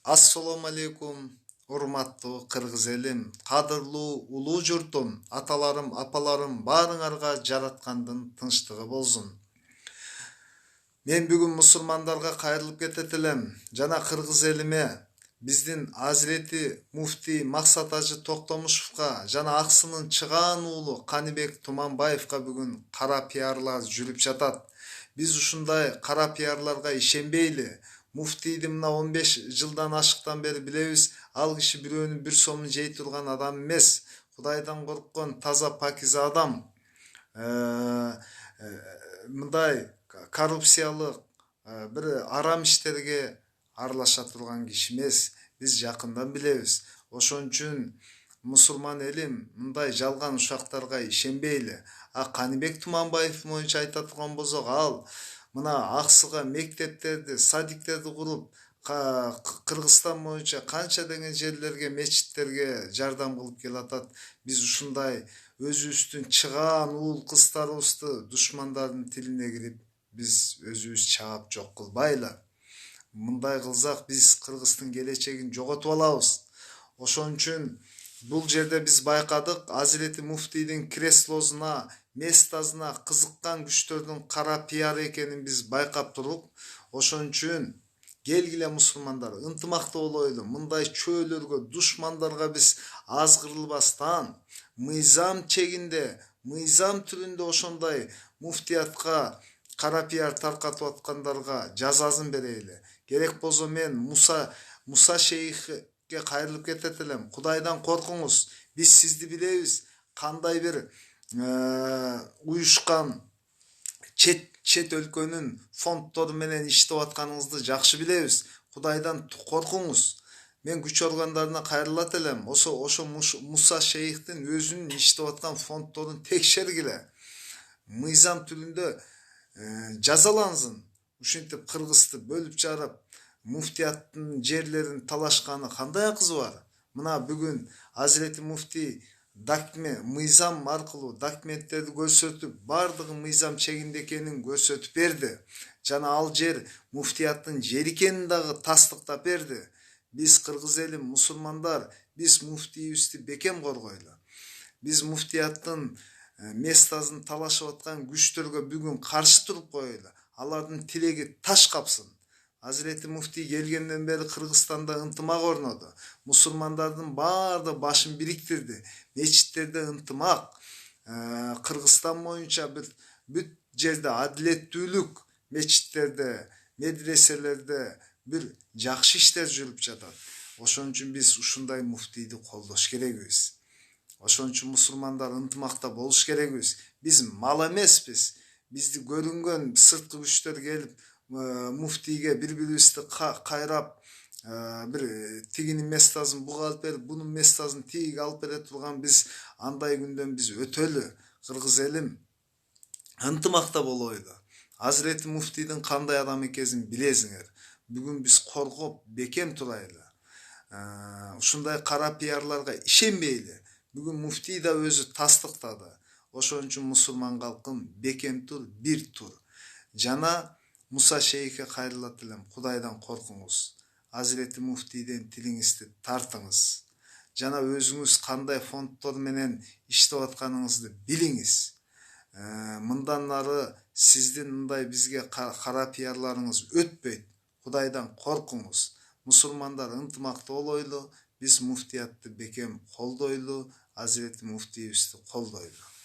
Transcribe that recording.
Assalamu alaikum, урматтуу кыргыз элим, кадырлуу улуу журтум, аталарым, апаларым, баарыңарга жараткандын тынчтыгы болсун. Мен бүгүн мусулмандарга кайрылып кетет элем. Жана кыргыз элиме биздин Азирети муфтий Максат Ажы Токтомушевга жана аксынын чыгаан уулу Каныбек Туманбаевга бүгүн кара пиарлар жүрүп жатат. Биз ушундай кара пиарларга ишенбейли. Муфтийди мына 15 жылдан ашыктан бери билебиз, ал киши бирөөнүн бир сомун жей турган адам эмес. Кудайдан корккон таза пакиза адам. Мындай коррупциялык бир арам иштерге аралаша турган киши эмес. Биз жакындан билебиз. Ошон үчүн мусулман элим мындай жалган ушактарга ишенбейли. Каныбек Туманбаев боюнча айта турган болсок, ал мына аксыга мектептерди, садиктерди куруп, Кыргызстан боюнча канча деген жерлерге, мечиттерге жардам кылып келатат. Биз ушундай өзүбүздүн чыгаан уул кыздарыбызды душмандардын тилине кирип, биз өзүбүз чаап жок кылбайлы. Мындай кылсак биз Кыргыздын келечегин жоготуп алабыз. Ошон үчүн бул жерде биз байкадык, Азирети муфтийдин креслосуна, местасына кызыккан күчтөрдүн кара пиар экенин биз байкап туруп, ошон үчүн келгиле мусулмандар, ынтымактуу болойлу. Мындай чөөлөргө, душмандарга биз аз кырылбастан, мыйзам чегинде, мыйзам түрүндө ошондой муфтиятка кара пиар таркатып аткандарга жазасын берели. Керек болсо мен Муса шейхке кайрылып кетет элем. Кудайдан коркуңуз. Биз сизди билебиз. Кандай бир уюшкан чет өлкөнүн фонддору менен иштеп атканыңызды жакшы билебиз. Кудайдан коркуңуз. Мен күч органдарына кайрылат элем. Ошо Муса шейхтин өзүнүн иштеп аткан фонддорун текшергиле. Мыйзам түрүндө жазалансын. Ушинтип Кыргызды бөлүп жарып, муфтияттын жерлерин талашканы кандай акысы бар? Мына бүгүн Азирети муфтий мыйзам аркылуу документтерди көрсөтүп, бардыгы мыйзам чегинде экенин көрсөтүп берди. Жана ал жер муфтияттын жери экенин дагы тастыктап берди. Биз кыргыз эли, мусулмандар, биз муфтийибизди бекем коргойлу. Биз муфтияттын местасын талашып аткан күчтөргө бүгүн каршы туруп коелу. Алардын тилеги таш капсын. Азирети муфтий келгенден бери Кыргызстанда ынтымак орноду. Мусулмандардын баарды башын бириктирди. Мечиттерде ынтымак, Кыргызстан боюнча бүт жерде адилеттүүлүк, мечиттерде, медреселерде бир жакшы иштер жүрүп жатат. Ошон үчүн биз ушундай муфтийди колдош керекбиз. Ошон үчүн мусулмандар ынтымакта болуш керекбиз. Биз мал эмеспиз. Бизди көрүнгөн сырткы күчтөр келип муфтийге бири-бирибизди кайрап, бир тигинин местасын буга алып берип, бунун местасын тиги алып бере турган биз андай күндөн биз өтөлү. Кыргыз элим ынтымакта болойлу. Азирети муфтийдин кандай адам экенин билесиңер. Бүгүн биз коргоп, бекем турайлы. Ушундай кара пиарларга ишенбейли. Бүгүн муфтий да өзү тастыктады. Ошон үчүн мусулман калкым, бекем тур, бир тур. Жана Муса шейхке кайрылат элем. Кудайдан коркуңуз. Азирети муфтийден тилиңизди тартыңыз. Жана өзүңүз кандай фонддор менен иштеп атканыңызды билиңиз. Мындан ары сиздин мындай бизге кара пиарларыңыз өтпөйт. Кудайдан коркуңуз. Мусулмандар ынтымакта болойлу. Биз муфтиятты бекем колдойлу. Азирети муфтийибизди колдойлу.